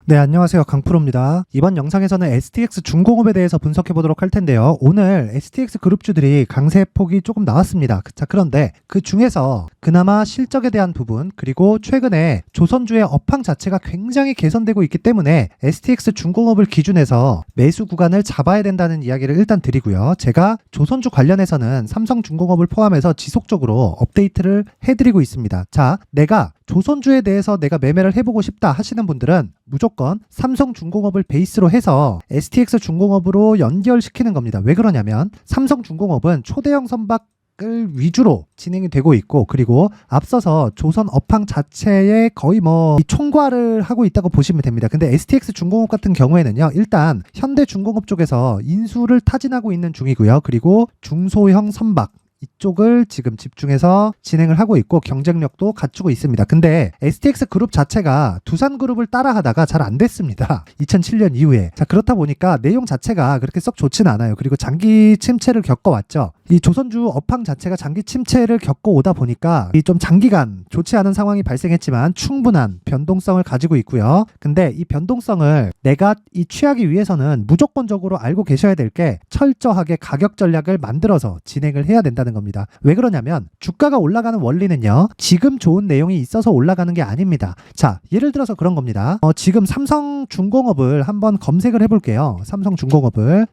네, 안녕하세요. 강프로입니다. 이번 영상에서는 STX 중공업에 대해서 분석해 보도록 할 텐데요. 오늘 STX 그룹주들이 강세폭이 조금 나왔습니다. 자, 그런데 그 중에서 그나마 실적에 대한 부분, 그리고 최근에 조선주의 업황 자체가 굉장히 개선되고 있기 때문에 STX 중공업을 기준해서 매수 구간을 잡아야 된다는 이야기를 일단 드리고요. 제가 조선주 관련해서는 삼성중공업을 포함해서 지속적으로 업데이트를 해드리고 있습니다. 자, 내가 조선주에 대해서 내가 매매를 해보고 싶다 하시는 분들은 무조건 삼성중공업을 베이스로 해서 STX 중공업으로 연결시키는 겁니다. 왜 그러냐면 삼성중공업은 초대형 선박을 위주로 진행이 되고 있고, 그리고 앞서서 조선 업황 자체에 거의 총괄을 하고 있다고 보시면 됩니다. 근데 STX 중공업 같은 경우에는요, 일단 현대중공업 쪽에서 인수를 타진하고 있는 중이고요. 그리고 중소형 선박 이쪽을 지금 집중해서 진행을 하고 있고 경쟁력도 갖추고 있습니다. 근데 STX 그룹 자체가 두산그룹을 따라하다가 잘 안 됐습니다. 2007년 이후에. 자, 그렇다 보니까 내용 자체가 그렇게 썩 좋지는 않아요. 그리고 장기 침체를 겪어왔죠. 이 조선주 업황 자체가 장기 침체를 겪어오다 보니까 이 좀 장기간 좋지 않은 상황이 발생했지만 충분한 변동성을 가지고 있고요. 근데 이 변동성을 내가 취하기 위해서는 무조건적으로 알고 계셔야 될 게 철저하게 가격 전략을 만들어서 진행을 해야 된다는 겁니다. 왜 그러냐면 주가가 올라가는 원리는요, 지금 좋은 내용이 있어서 올라가는 게 아닙니다. 자, 예를 들어서 그런 겁니다. 지금 삼성중공업을 한번 검색을 해볼게요. 삼성중공업을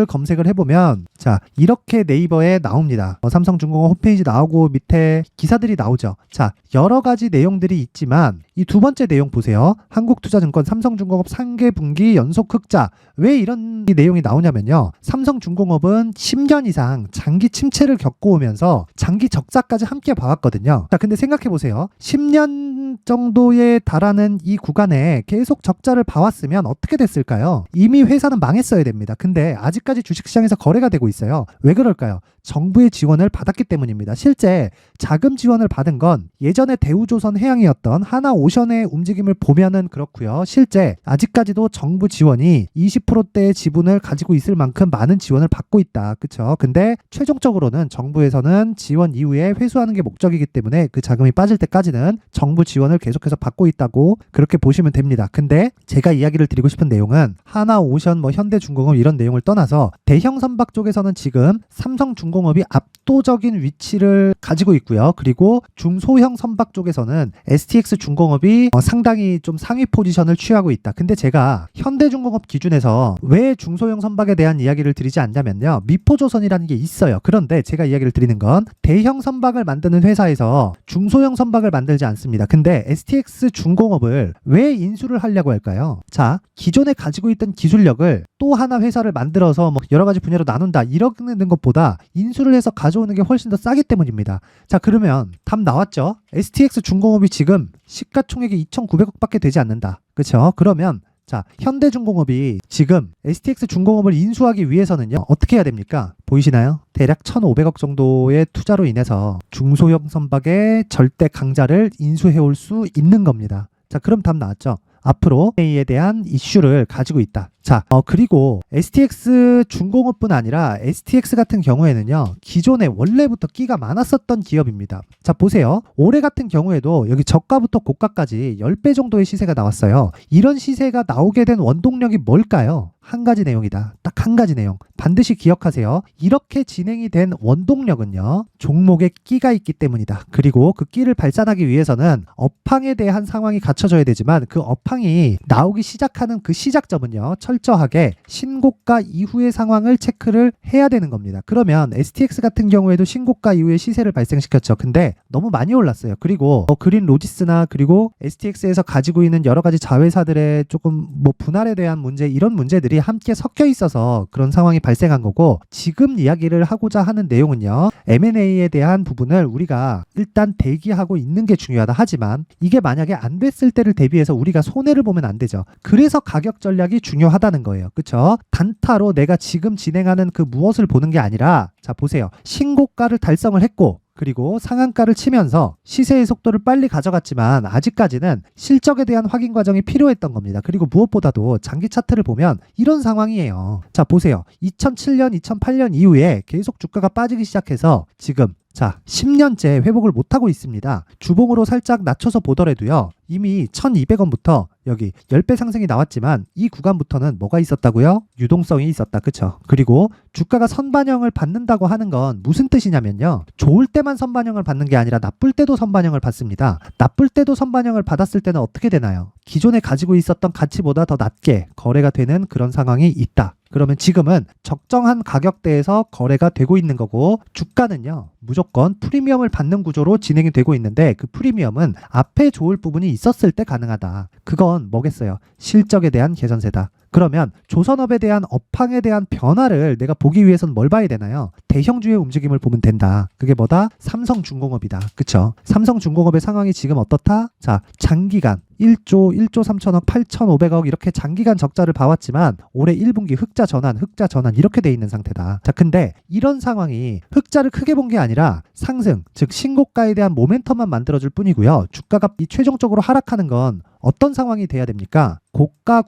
검색을 해보면, 자, 이렇게 네이버에 나옵니다. 삼성중공업 홈페이지 나오고 밑에 기사들이 나오죠. 자, 여러 가지 내용들이 있지만 이 두 번째 내용 보세요. 한국투자증권 삼성중공업 상계 분기 연속 흑자. 왜 이런 내용이 나오냐면요, 삼성중공업은 10년 이상 장기 침체를 겪어오면서 장기 적자까지 함께 봐왔거든요. 자, 근데 생각해보세요. 10년 정도에 달하는 이 구간에 계속 적자를 봐왔으면 어떻게 됐을까요? 이미 회사는 망했어야 됩니다. 근데 아직까지 주식시장에서 거래가 되고 있어요. 왜 그럴까요? 정부의 지원을 받았기 때문입니다. 실제 자금 지원을 받은 건 예전에 대우조선 해양이었던 하나오션의 움직임을 보면은 그렇고요. 실제 아직까지도 정부 지원이 20%대의 지분을 가지고 있을 만큼 많은 지원을 받고 있다. 그쵸? 근데 최종적으로는 정부에서는 지원 이후에 회수하는 게 목적이기 때문에 그 자금이 빠질 때까지는 정부 지원을 계속해서 받고 있다고 그렇게 보시면 됩니다. 근데 제가 이야기를 드리고 싶은 내용은 하나오션, 현대중공업 이런 내용을 떠나서 대형 선박 쪽에서는 지금 삼성중공업이 압도적인 위치를 가지고 있고요. 그리고 중소형 선박 쪽에서는 STX 중공업이 상당히 좀 상위 포지션을 취하고 있다. 근데 제가 현대중공업 기준에서 왜 중소형 선박에 대한 이야기를 드리지 않냐면요, 미포조선이라는 게 있어요. 그런데 제가 이야기를 드리는 건 대형 선박을 만드는 회사에서 중소형 선박을 만들지 않습니다. 근데 STX 중공업을 왜 인수를 하려고 할까요? 자, 기존에 가지고 있던 기술력을 또 하나 회사를 만들어서 여러 가지 분야로 나눈다, 이러는 것보다 인수를 해서 가져오는 게 훨씬 더 싸기 때문입니다. 자, 그러면 답 나왔죠? STX 중공업이 지금 시가총액이 2,900억밖에 되지 않는다. 그렇죠? 그러면 자, 현대중공업이 지금 STX 중공업을 인수하기 위해서는요, 어떻게 해야 됩니까? 보이시나요? 대략 1,500억 정도의 투자로 인해서 중소형 선박의 절대 강자를 인수해올 수 있는 겁니다. 자, 그럼 답 나왔죠? 앞으로 A에 대한 이슈를 가지고 있다. 자, 그리고 STX 중공업뿐 아니라 STX 같은 경우에는요, 기존에 원래부터 끼가 많았었던 기업입니다. 자, 보세요. 올해 같은 경우에도 여기 저가부터 고가까지 10배 정도의 시세가 나왔어요. 이런 시세가 나오게 된 원동력이 뭘까요? 한 가지 내용이다. 딱 한 가지 내용. 반드시 기억하세요. 이렇게 진행이 된 원동력은요, 종목에 끼가 있기 때문이다. 그리고 그 끼를 발산하기 위해서는 업황에 대한 상황이 갖춰져야 되지만 그 업황이 나오기 시작하는 그 시작점은요, 철저하게 신고가 이후의 상황을 체크를 해야 되는 겁니다. 그러면 STX 같은 경우에도 신고가 이후에 시세를 발생시켰죠. 근데 너무 많이 올랐어요. 그리고 그린 로지스나 그리고 STX에서 가지고 있는 여러 가지 자회사들의 조금 분할에 대한 문제, 이런 문제들이 함께 섞여 있어서 그런 상황이 발생한 거고, 지금 이야기를 하고자 하는 내용은요, M&A에 대한 부분을 우리가 일단 대기하고 있는 게 중요하다. 하지만 이게 만약에 안 됐을 때를 대비해서 우리가 손해를 보면 안 되죠. 그래서 가격 전략이 중요하다는 거예요. 그쵸? 단타로 내가 지금 진행하는 그 무엇을 보는 게 아니라, 자, 보세요. 신고가를 달성을 했고, 그리고 상한가를 치면서 시세의 속도를 빨리 가져갔지만 아직까지는 실적에 대한 확인 과정이 필요했던 겁니다. 그리고 무엇보다도 장기 차트를 보면 이런 상황이에요. 자, 보세요. 2007년, 2008년 이후에 계속 주가가 빠지기 시작해서 지금 자, 10년째 회복을 못하고 있습니다. 주봉으로 살짝 낮춰서 보더라도요. 이미 1200원부터 여기 10배 상승이 나왔지만 이 구간부터는 뭐가 있었다고요? 유동성이 있었다. 그쵸? 그리고 주가가 선반영을 받는다고 하는 건 무슨 뜻이냐면요. 좋을 때만 선반영을 받는 게 아니라 나쁠 때도 선반영을 받습니다. 나쁠 때도 선반영을 받았을 때는 어떻게 되나요? 기존에 가지고 있었던 가치보다 더 낮게 거래가 되는 그런 상황이 있다. 그러면 지금은 적정한 가격대에서 거래가 되고 있는 거고 주가는요. 무조건 프리미엄을 받는 구조로 진행이 되고 있는데 그 프리미엄은 앞에 좋을 부분이 있었을 때 가능하다. 그건 뭐겠어요? 실적에 대한 개선세다. 그러면 조선업에 대한 업황에 대한 변화를 내가 보기 위해서는 뭘 봐야 되나요? 대형주의 움직임을 보면 된다. 그게 뭐다? 삼성중공업이다. 그쵸? 삼성중공업의 상황이 지금 어떻다? 자, 장기간 1조 3천억, 8,500억 이렇게 장기간 적자를 봐왔지만 올해 1분기 흑자 전환 이렇게 돼 있는 상태다. 자, 근데 이런 상황이 흑자를 크게 본 게 아니라 상승, 즉 신고가에 대한 모멘텀만 만들어줄 뿐이고요. 주가가 최종적으로 하락하는 건 어떤 상황이 돼야 됩니까? 고가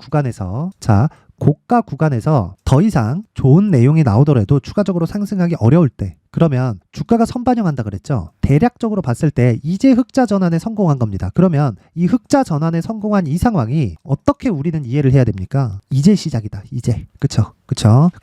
구간에서 더 이상 좋은 내용이 나오더라도 추가적으로 상승하기 어려울 때 그러면 주가가 선반영한다 그랬죠. 대략적으로 봤을 때 이제 흑자 전환에 성공한 겁니다. 그러면 이 흑자 전환에 성공한 이 상황이 어떻게 우리는 이해를 해야 됩니까? 이제 시작이다. 이제. 그쵸?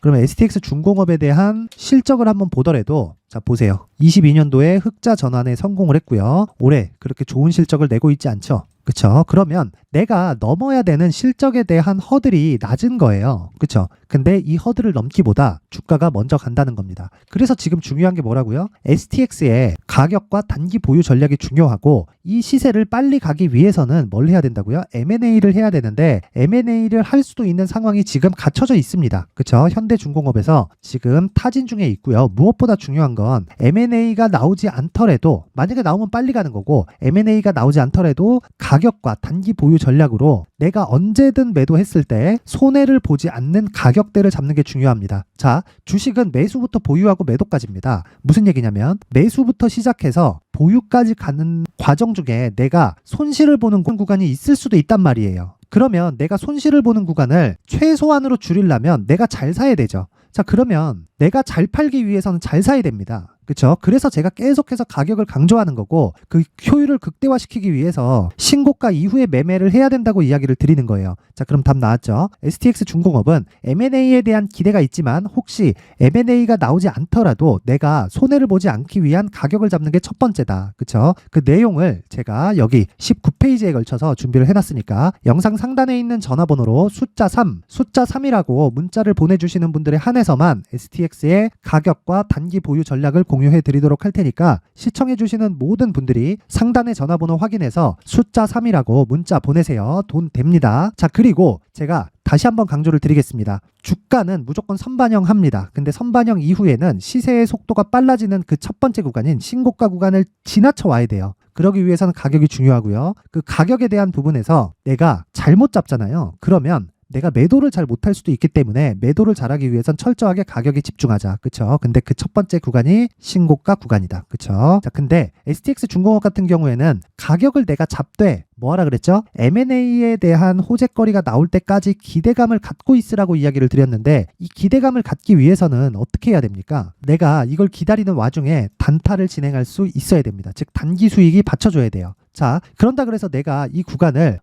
그러면 STX 중공업에 대한 실적을 한번 보더라도 자 보세요. 22년도에 흑자 전환에 성공을 했고요. 올해 그렇게 좋은 실적을 내고 있지 않죠. 그쵸? 그러면 내가 넘어야 되는 실적에 대한 허들이 낮은 거예요. 그쵸? 근데 이 허들을 넘기보다 주가가 먼저 간다는 겁니다. 그래서 지금 중요한 게 뭐라고요? STX의 가격과 단기 보유 전략이 중요하고 이 시세를 빨리 가기 위해서는 뭘 해야 된다고요? M&A를 해야 되는데 M&A를 할 수도 있는 상황이 지금 갖춰져 있습니다. 그쵸? 현대중공업에서 지금 타진 중에 있고요. 무엇보다 중요한 건 M&A가 나오지 않더라도 만약에 나오면 빨리 가는 거고 M&A가 나오지 않더라도 가격과 단기 보유 전략으로 내가 언제든 매도했을 때 손해를 보지 않는 가격대를 잡는 게 중요합니다. 자, 주식은 매수부터 보유하고 매도까지입니다. 무슨 얘기냐면 매수부터 시작해서 보유까지 가는 과정 중에 내가 손실을 보는 구간이 있을 수도 있단 말이에요. 그러면 내가 손실을 보는 구간을 최소한으로 줄이려면 내가 잘 사야 되죠. 자, 그러면 내가 잘 팔기 위해서는 잘 사야 됩니다. 그렇죠? 그래서 제가 계속해서 가격을 강조하는 거고 그 효율을 극대화시키기 위해서 신고가 이후에 매매를 해야 된다고 이야기를 드리는 거예요. 자, 그럼 답 나왔죠? STX 중공업은 M&A에 대한 기대가 있지만 혹시 M&A가 나오지 않더라도 내가 손해를 보지 않기 위한 가격을 잡는 게 첫 번째다. 그렇죠? 그 내용을 제가 여기 19페이지에 걸쳐서 준비를 해놨으니까 영상 상단에 있는 전화번호로 숫자 3이라고 문자를 보내주시는 분들에 한해서만 STX의 가격과 단기 보유 전략을 공유해 드리도록 할 테니까 시청해 주시는 모든 분들이 상단의 전화번호 확인해서 숫자 3이라고 문자 보내세요. 돈 됩니다. 자, 그리고 제가 다시 한번 강조를 드리겠습니다. 주가는 무조건 선반영합니다. 근데 선반영 이후에는 시세의 속도가 빨라지는 그 첫 번째 구간인 신고가 구간을 지나쳐 와야 돼요. 그러기 위해서는 가격이 중요하고요. 그 가격에 대한 부분에서 내가 잘못 잡잖아요. 그러면 내가 매도를 잘 못할 수도 있기 때문에 매도를 잘하기 위해선 철저하게 가격에 집중하자. 그쵸? 근데 그 첫 번째 구간이 신고가 구간이다. 그쵸? 자, 근데 STX 중공업 같은 경우에는 가격을 내가 잡되 뭐하라 그랬죠? M&A에 대한 호재거리가 나올 때까지 기대감을 갖고 있으라고 이야기를 드렸는데 이 기대감을 갖기 위해서는 어떻게 해야 됩니까? 내가 이걸 기다리는 와중에 단타를 진행할 수 있어야 됩니다. 즉 단기 수익이 받쳐줘야 돼요. 자, 그런다 그래서 내가 이 구간을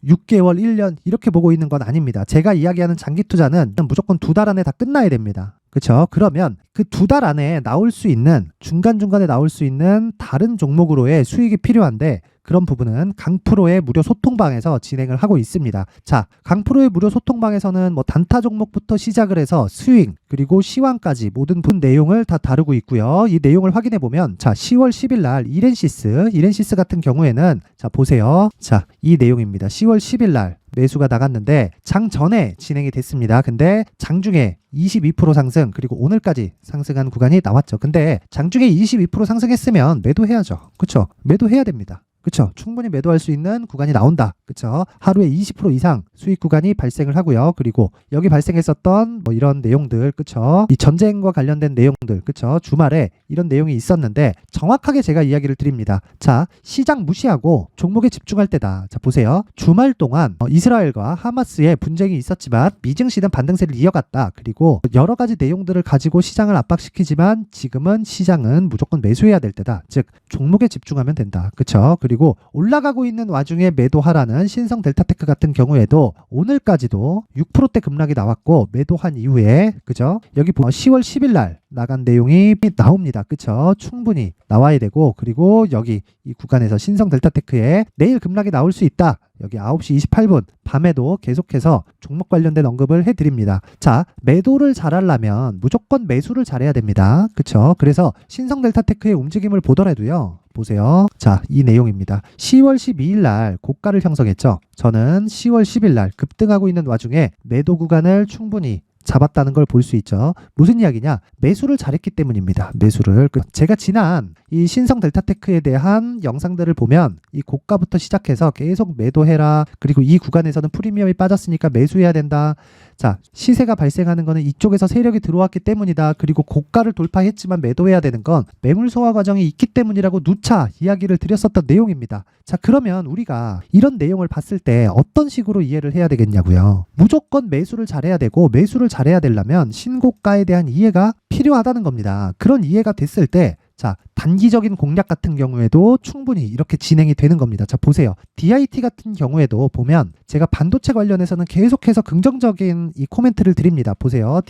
6개월, 1년 이렇게 보고 있는 건 아닙니다. 제가 이야기하는 장기 투자는 무조건 2달 안에 다 끝나야 됩니다. 그렇죠? 그러면 그 2달 안에 나올 수 있는 중간중간에 나올 수 있는 다른 종목으로의 수익이 필요한데 그런 부분은 강프로의 무료 소통방에서 진행을 하고 있습니다. 자, 강프로의 무료 소통방에서는 단타 종목부터 시작을 해서 스윙 그리고 시황까지 모든 내용을 다 다루고 있고요. 이 내용을 확인해 보면 자, 10월 10일 날 이렌시스 같은 경우에는 자, 보세요. 자, 이 내용입니다. 10월 10일 날 매수가 나갔는데 장 전에 진행이 됐습니다. 근데 장중에 22% 상승 그리고 오늘까지 상승한 구간이 나왔죠. 근데 장중에 22% 상승했으면 매도해야죠. 그렇죠? 매도해야 됩니다. 그쵸? 충분히 매도할 수 있는 구간이 나온다. 그쵸? 하루에 20% 이상 수익 구간이 발생을 하고요. 그리고 여기 발생했었던 뭐 이런 내용들, 그쵸? 이 전쟁과 관련된 내용들, 그쵸? 주말에 이런 내용이 있었는데 정확하게 제가 이야기를 드립니다. 자, 시장 무시하고 종목에 집중할 때다. 자, 보세요. 주말 동안 이스라엘과 하마스의 분쟁이 있었지만 미증시는 반등세를 이어갔다. 그리고 여러 가지 내용들을 가지고 시장을 압박시키지만 지금은 시장은 무조건 매수해야 될 때다. 즉 종목에 집중하면 된다. 그쵸? 그리고 올라가고 있는 와중에 매도하라는 신성 델타테크 같은 경우에도 오늘까지도 6%대 급락이 나왔고 매도한 이후에 그죠? 여기 10월 10일 날 나간 내용이 나옵니다. 그쵸? 충분히 나와야 되고 그리고 여기 이 구간에서 신성 델타테크에 내일 급락이 나올 수 있다. 여기 9시 28분 밤에도 계속해서 종목 관련된 언급을 해드립니다. 자, 매도를 잘하려면 무조건 매수를 잘해야 됩니다. 그쵸? 그래서 신성 델타테크의 움직임을 보더라도요. 보세요. 자, 이 내용입니다. 10월 12일 날 고가를 형성했죠. 저는 10월 10일 날 급등하고 있는 와중에 매도 구간을 충분히 잡았다는 걸 볼 수 있죠. 무슨 이야기냐? 매수를 잘했기 때문입니다. 매수를. 제가 지난 이 신성 델타테크에 대한 영상들을 보면 이 고가부터 시작해서 계속 매도해라. 그리고 이 구간에서는 프리미엄이 빠졌으니까 매수해야 된다. 자, 시세가 발생하는 거는 이쪽에서 세력이 들어왔기 때문이다. 그리고 고가를 돌파했지만 매도해야 되는 건 매물 소화 과정이 있기 때문이라고 누차 이야기를 드렸었던 내용입니다. 자, 그러면 우리가 이런 내용을 봤을 때 어떤 식으로 이해를 해야 되겠냐고요. 무조건 매수를 잘해야 되고 매수를 잘해야 되려면 신고가에 대한 이해가 필요하다는 겁니다. 그런 이해가 됐을 때 자, 단기적인 공략 같은 경우에도 충분히 이렇게 진행이 되는 겁니다. 자, 보세요. DIT 같은 경우에도 보면 제가 반도체 관련해서는 계속해서 긍정적인 이 코멘트를 드립니다. 보세요.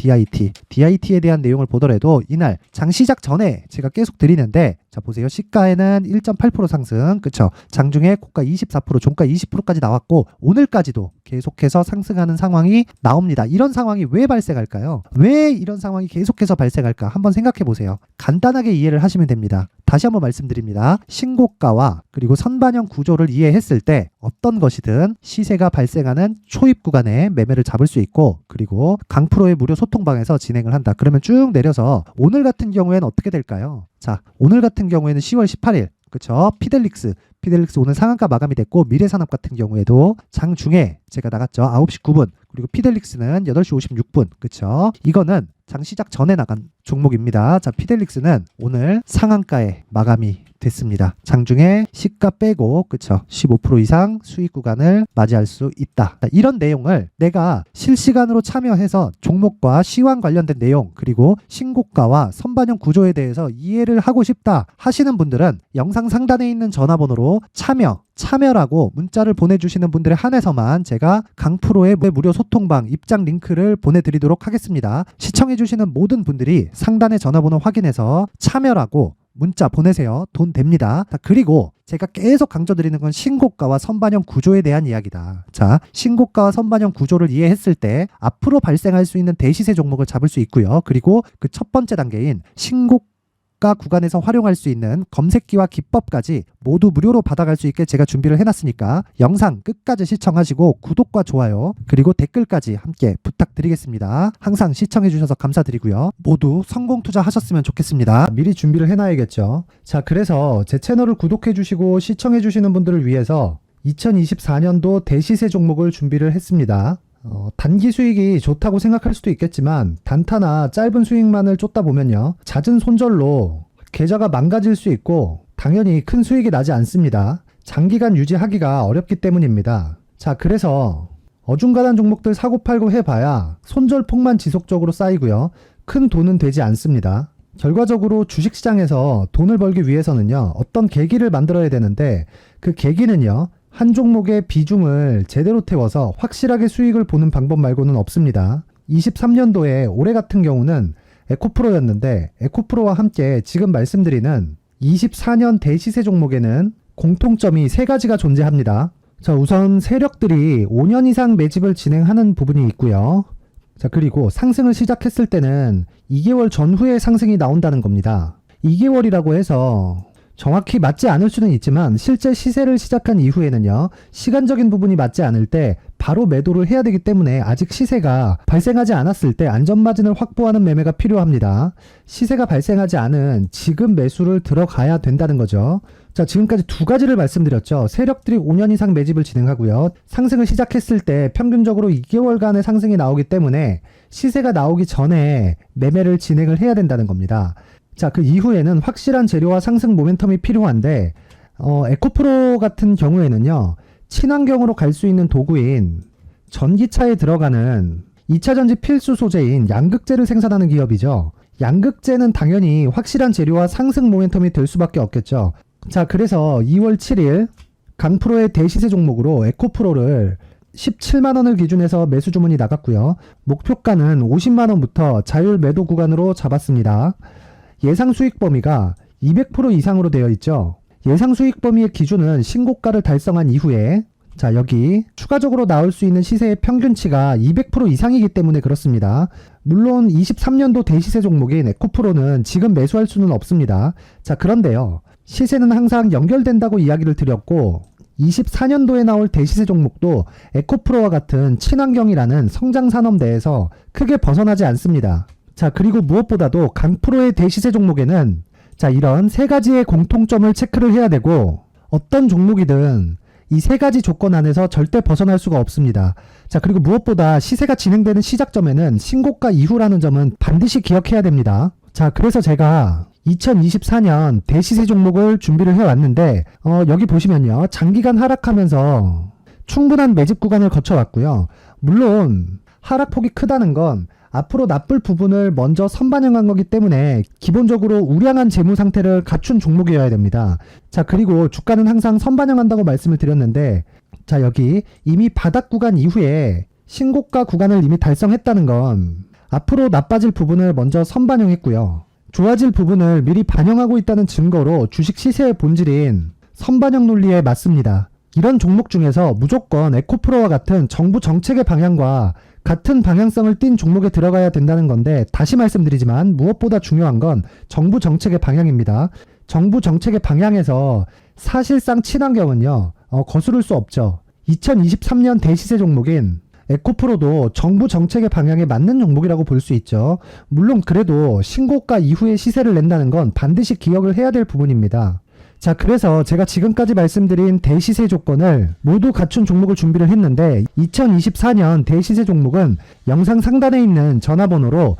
DIT에 대한 내용을 보더라도 이날 장 시작 전에 제가 계속 드리는데 자, 보세요. 시가에는 1.8% 상승, 그쵸? 장중에 고가 24%, 종가 20%까지 나왔고 오늘까지도 계속해서 상승하는 상황이 나옵니다. 이런 상황이 왜 발생할까요? 왜 이런 상황이 계속해서 발생할까? 한번 생각해 보세요. 간단하게 이해를 하시면 됩니다. 다시 한번 말씀드립니다. 신고가와 그리고 선반영 구조를 이해했을 때 어떤 것이든 시세가 발생하는 초입 구간에 매매를 잡을 수 있고 그리고 강프로의 무료 소통방에서 진행을 한다. 그러면 쭉 내려서 오늘 같은 경우에는 어떻게 될까요? 자, 오늘 같은 경우에는 10월 18일 그쵸? 피델릭스 오늘 상한가 마감이 됐고 미래산업 같은 경우에도 장중에 제가 나갔죠. 9시 9분 그리고 피델릭스는 8시 56분 그쵸? 이거는 장 시작 전에 나간 종목입니다. 자, 피델릭스는 오늘 상한가에 마감이 됐습니다. 장중에 시가 빼고 그쵸? 15% 이상 수익 구간을 맞이할 수 있다. 자, 이런 내용을 내가 실시간으로 참여해서 종목과 시황 관련된 내용 그리고 신고가와 선반영 구조에 대해서 이해를 하고 싶다 하시는 분들은 영상 상단에 있는 전화번호로 참여라고 문자를 보내주시는 분들에 한해서만 제가 강프로의 무료 소통방 입장 링크를 보내드리도록 하겠습니다. 시청해주시는 모든 분들이 상단의 전화번호 확인해서 참여라고 문자 보내세요. 돈 됩니다. 그리고 제가 계속 강조드리는 건 신고가와 선반영 구조에 대한 이야기다. 자, 신고가와 선반영 구조를 이해했을 때 앞으로 발생할 수 있는 대시세 종목을 잡을 수 있고요. 그리고 그 첫 번째 단계인 신고가 구간에서 활용할 수 있는 검색기와 기법까지 모두 무료로 받아갈 수 있게 제가 준비를 해놨으니까 영상 끝까지 시청하시고 구독과 좋아요 그리고 댓글까지 함께 부탁드리겠습니다. 항상 시청해주셔서 감사드리고요. 모두 성공 투자하셨으면 좋겠습니다. 미리 준비를 해놔야겠죠. 자, 그래서 제 채널을 구독해주시고 시청해주시는 분들을 위해서 2024년도 대시세 종목을 준비를 했습니다. 단기 수익이 좋다고 생각할 수도 있겠지만 단타나 짧은 수익만을 쫓다 보면요 잦은 손절로 계좌가 망가질 수 있고 당연히 큰 수익이 나지 않습니다. 장기간 유지하기가 어렵기 때문입니다. 자, 그래서 어중간한 종목들 사고팔고 해봐야 손절폭만 지속적으로 쌓이고요 큰 돈은 되지 않습니다. 결과적으로 주식시장에서 돈을 벌기 위해서는요 어떤 계기를 만들어야 되는데 그 계기는요 한 종목의 비중을 제대로 태워서 확실하게 수익을 보는 방법 말고는 없습니다. 23년도에 올해 같은 경우는 에코프로였는데 에코프로와 함께 지금 말씀드리는 24년 대시세 종목에는 공통점이 3가지가 존재합니다. 자, 우선 세력들이 5년 이상 매집을 진행하는 부분이 있고요. 자, 그리고 상승을 시작했을 때는 2개월 전후에 상승이 나온다는 겁니다. 2개월이라고 해서 정확히 맞지 않을 수는 있지만 실제 시세를 시작한 이후에는요 시간적인 부분이 맞지 않을 때 바로 매도를 해야 되기 때문에 아직 시세가 발생하지 않았을 때 안전마진을 확보하는 매매가 필요합니다. 시세가 발생하지 않은 지금 매수를 들어가야 된다는 거죠. 자, 지금까지 두 가지를 말씀드렸죠. 세력들이 5년 이상 매집을 진행하고요. 상승을 시작했을 때 평균적으로 2개월간의 상승이 나오기 때문에 시세가 나오기 전에 매매를 진행을 해야 된다는 겁니다. 자, 그 이후에는 확실한 재료와 상승 모멘텀이 필요한데 에코프로 같은 경우에는요. 친환경으로 갈 수 있는 도구인 전기차에 들어가는 2차전지 필수 소재인 양극재를 생산하는 기업이죠. 양극재는 당연히 확실한 재료와 상승 모멘텀이 될 수밖에 없겠죠. 자, 그래서 2월 7일 강프로의 대시세 종목으로 에코프로를 17만원을 기준해서 매수 주문이 나갔고요. 목표가는 50만원부터 자율 매도 구간으로 잡았습니다. 예상 수익 범위가 200% 이상으로 되어 있죠. 예상 수익 범위의 기준은 신고가를 달성한 이후에 자, 여기 추가적으로 나올 수 있는 시세의 평균치가 200% 이상이기 때문에 그렇습니다. 물론 23년도 대시세 종목인 에코프로는 지금 매수할 수는 없습니다. 자, 그런데요. 시세는 항상 연결된다고 이야기를 드렸고 24년도에 나올 대시세 종목도 에코프로와 같은 친환경이라는 성장산업대에서 크게 벗어나지 않습니다. 자, 그리고 무엇보다도 강프로의 대시세 종목에는 자, 이런 세 가지의 공통점을 체크를 해야 되고 어떤 종목이든 이 세 가지 조건 안에서 절대 벗어날 수가 없습니다. 자, 그리고 무엇보다 시세가 진행되는 시작점에는 신고가 이후라는 점은 반드시 기억해야 됩니다. 자, 그래서 제가 2024년 대시세 종목을 준비를 해왔는데 여기 보시면요. 장기간 하락하면서 충분한 매집 구간을 거쳐왔고요. 물론 하락폭이 크다는 건 앞으로 나쁠 부분을 먼저 선반영한 거기 때문에 기본적으로 우량한 재무 상태를 갖춘 종목이어야 됩니다. 자, 그리고 주가는 항상 선반영한다고 말씀을 드렸는데 자, 여기 이미 바닥 구간 이후에 신고가 구간을 이미 달성했다는 건 앞으로 나빠질 부분을 먼저 선반영했고요. 좋아질 부분을 미리 반영하고 있다는 증거로 주식 시세의 본질인 선반영 논리에 맞습니다. 이런 종목 중에서 무조건 에코프로와 같은 정부 정책의 방향과 같은 방향성을 띈 종목에 들어가야 된다는 건데 다시 말씀드리지만 무엇보다 중요한 건 정부 정책의 방향입니다. 정부 정책의 방향에서 사실상 친환경은요 거스를 수 없죠. 2023년 대시세 종목인 에코프로도 정부 정책의 방향에 맞는 종목이라고 볼 수 있죠. 물론 그래도 신고가 이후에 시세를 낸다는 건 반드시 기억을 해야 될 부분입니다. 자, 그래서 제가 지금까지 말씀드린 대시세 조건을 모두 갖춘 종목을 준비를 했는데 2024년 대시세 종목은 영상 상단에 있는 전화번호로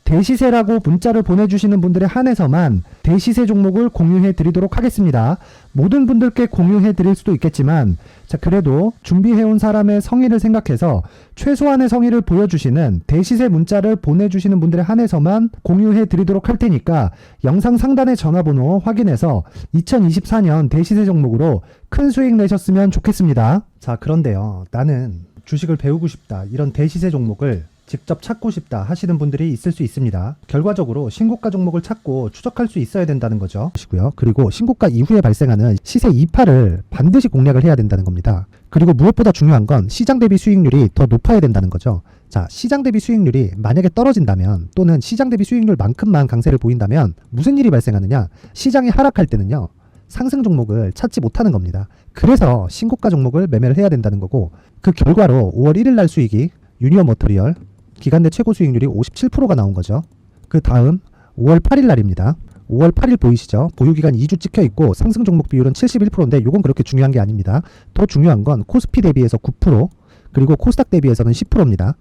대시세라고 문자를 보내주시는 분들에 한해서만 대시세 종목을 공유해 드리도록 하겠습니다. 모든 분들께 공유해 드릴 수도 있겠지만 자, 그래도 준비해온 사람의 성의를 생각해서 최소한의 성의를 보여주시는 대시세 문자를 보내주시는 분들에 한해서만 공유해 드리도록 할 테니까 영상 상단의 전화번호 확인해서 2024년 대시세 종목으로 큰 수익 내셨으면 좋겠습니다. 자, 그런데요. 나는 주식을 배우고 싶다. 이런 대시세 종목을 직접 찾고 싶다 하시는 분들이 있을 수 있습니다. 결과적으로 신고가 종목을 찾고 추적할 수 있어야 된다는 거죠. 그리고 신고가 이후에 발생하는 시세 이파를 반드시 공략을 해야 된다는 겁니다. 그리고 무엇보다 중요한 건 시장 대비 수익률이 더 높아야 된다는 거죠. 자, 시장 대비 수익률이 만약에 떨어진다면 또는 시장 대비 수익률만큼만 강세를 보인다면 무슨 일이 발생하느냐? 시장이 하락할 때는요. 상승 종목을 찾지 못하는 겁니다. 그래서 신고가 종목을 매매를 해야 된다는 거고 그 결과로 5월 1일 날 수익이 유니온 머터리얼 기간 내 최고 수익률이 57%가 나온 거죠. 그 다음 5월 8일 날입니다. 5월 8일 보이시죠? 보유기간 2주 찍혀 있고 상승 종목 비율은 71%인데 이건 그렇게 중요한 게 아닙니다. 더 중요한 건 코스피 대비해서 9% 그리고 코스닥 대비해서는 10%입니다.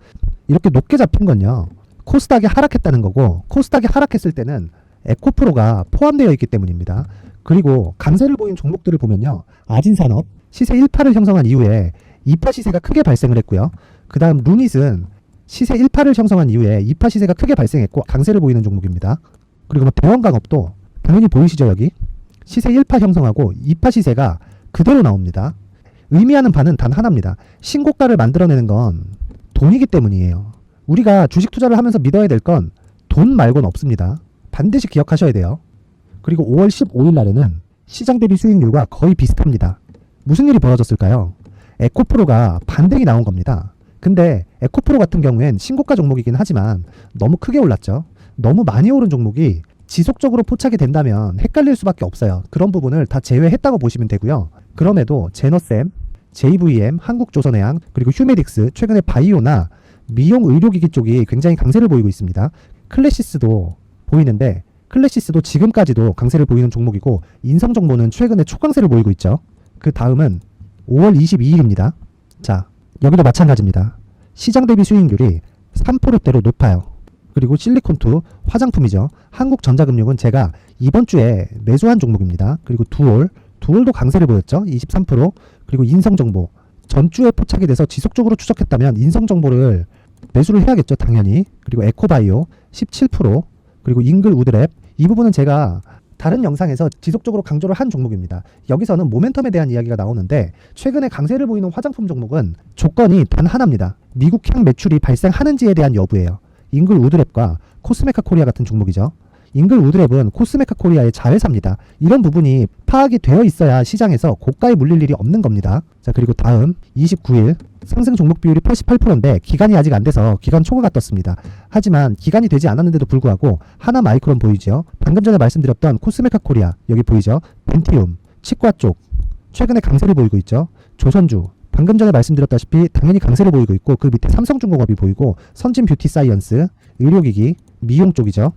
이렇게 높게 잡힌 건요. 코스닥이 하락했다는 거고 코스닥이 하락했을 때는 에코프로가 포함되어 있기 때문입니다. 그리고 강세를 보인 종목들을 보면요. 아진산업 시세 1파를 형성한 이후에 2파 시세가 크게 발생을 했고요. 그 다음 루닛은 시세 1파를 형성한 이후에 2파 시세가 크게 발생했고 강세를 보이는 종목입니다. 그리고 대원강업도 당연히 보이시죠 여기? 시세 1파 형성하고 2파 시세가 그대로 나옵니다. 의미하는 바는 단 하나입니다. 신고가를 만들어내는 건 돈이기 때문이에요. 우리가 주식 투자를 하면서 믿어야 될 건 돈 말고는 없습니다. 반드시 기억하셔야 돼요. 그리고 5월 15일 날에는 시장 대비 수익률과 거의 비슷합니다. 무슨 일이 벌어졌을까요? 에코프로가 반등이 나온 겁니다. 근데 에코프로 같은 경우엔 신고가 종목이긴 하지만 너무 크게 올랐죠. 너무 많이 오른 종목이 지속적으로 포착이 된다면 헷갈릴 수밖에 없어요. 그런 부분을 다 제외했다고 보시면 되고요. 그럼에도 제너셈, JVM, 한국조선해양, 그리고 휴메딕스, 최근에 바이오나 미용 의료기기 쪽이 굉장히 강세를 보이고 있습니다. 클래시스도 보이는데 클래시스도 지금까지도 강세를 보이는 종목이고 인성정보는 최근에 초강세를 보이고 있죠. 그 다음은 5월 22일입니다. 자, 여기도 마찬가지입니다. 시장 대비 수익률이 3%대로 높아요. 그리고 실리콘2 화장품이죠. 한국전자금융은 제가 이번 주에 매수한 종목입니다. 그리고 두올도 강세를 보였죠. 23%. 그리고 인성정보 전주에 포착이 돼서 지속적으로 추적했다면 인성정보를 매수를 해야겠죠. 당연히. 그리고 에코바이오 17%. 그리고 잉글우드랩 이 부분은 제가 다른 영상에서 지속적으로 강조를 한 종목입니다. 여기서는 모멘텀에 대한 이야기가 나오는데 최근에 강세를 보이는 화장품 종목은 조건이 단 하나입니다. 미국향 매출이 발생하는지에 대한 여부예요. 잉글우드랩과 코스메카 코리아 같은 종목이죠. 잉글우드랩은 코스메카 코리아의 자회사입니다. 이런 부분이 파악이 되어 있어야 시장에서 고가에 물릴 일이 없는 겁니다. 자, 그리고 다음 29일 상승 종목 비율이 88%인데 기간이 아직 안 돼서 기간 초과가 떴습니다. 하지만 기간이 되지 않았는데도 불구하고 하나 마이크론 보이죠. 방금 전에 말씀드렸던 코스메카 코리아 여기 보이죠. 벤티움, 치과 쪽 최근에 강세를 보이고 있죠. 조선주 방금 전에 말씀드렸다시피 당연히 강세를 보이고 있고 그 밑에 삼성중공업이 보이고 선진 뷰티 사이언스, 의료기기, 미용 쪽이죠.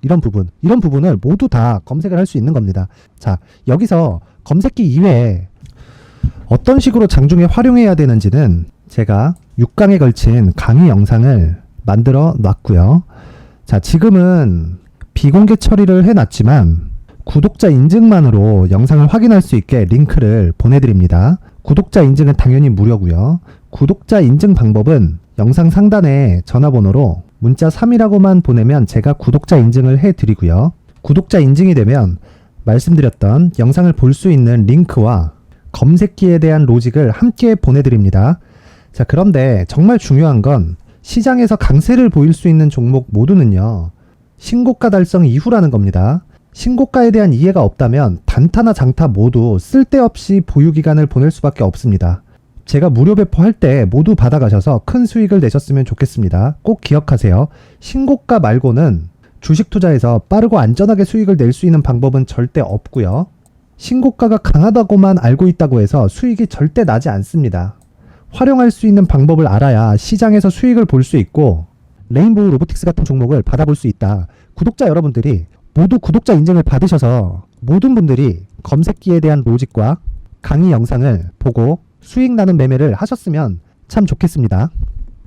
이런 부분을 모두 다 검색을 할 수 있는 겁니다. 자, 여기서 검색기 이외에 어떤 식으로 장중에 활용해야 되는지는 제가 6강에 걸친 강의 영상을 만들어 놨고요. 자, 지금은 비공개 처리를 해놨지만 구독자 인증만으로 영상을 확인할 수 있게 링크를 보내드립니다. 구독자 인증은 당연히 무료고요. 구독자 인증 방법은 영상 상단에 전화번호로 문자 3이라고만 보내면 제가 구독자 인증을 해드리고요. 구독자 인증이 되면 말씀드렸던 영상을 볼 수 있는 링크와 검색기에 대한 로직을 함께 보내드립니다. 자, 그런데 정말 중요한 건 시장에서 강세를 보일 수 있는 종목 모두는요. 신고가 달성 이후라는 겁니다. 신고가에 대한 이해가 없다면 단타나 장타 모두 쓸데없이 보유기간을 보낼 수밖에 없습니다. 제가 무료 배포할 때 모두 받아가셔서 큰 수익을 내셨으면 좋겠습니다. 꼭 기억하세요. 신고가 말고는 주식 투자에서 빠르고 안전하게 수익을 낼 수 있는 방법은 절대 없고요. 신고가가 강하다고만 알고 있다고 해서 수익이 절대 나지 않습니다. 활용할 수 있는 방법을 알아야 시장에서 수익을 볼 수 있고 레인보우 로보틱스 같은 종목을 받아볼 수 있다. 구독자 여러분들이 모두 구독자 인증을 받으셔서 모든 분들이 검색기에 대한 로직과 강의 영상을 보고 수익 나는 매매를 하셨으면 참 좋겠습니다.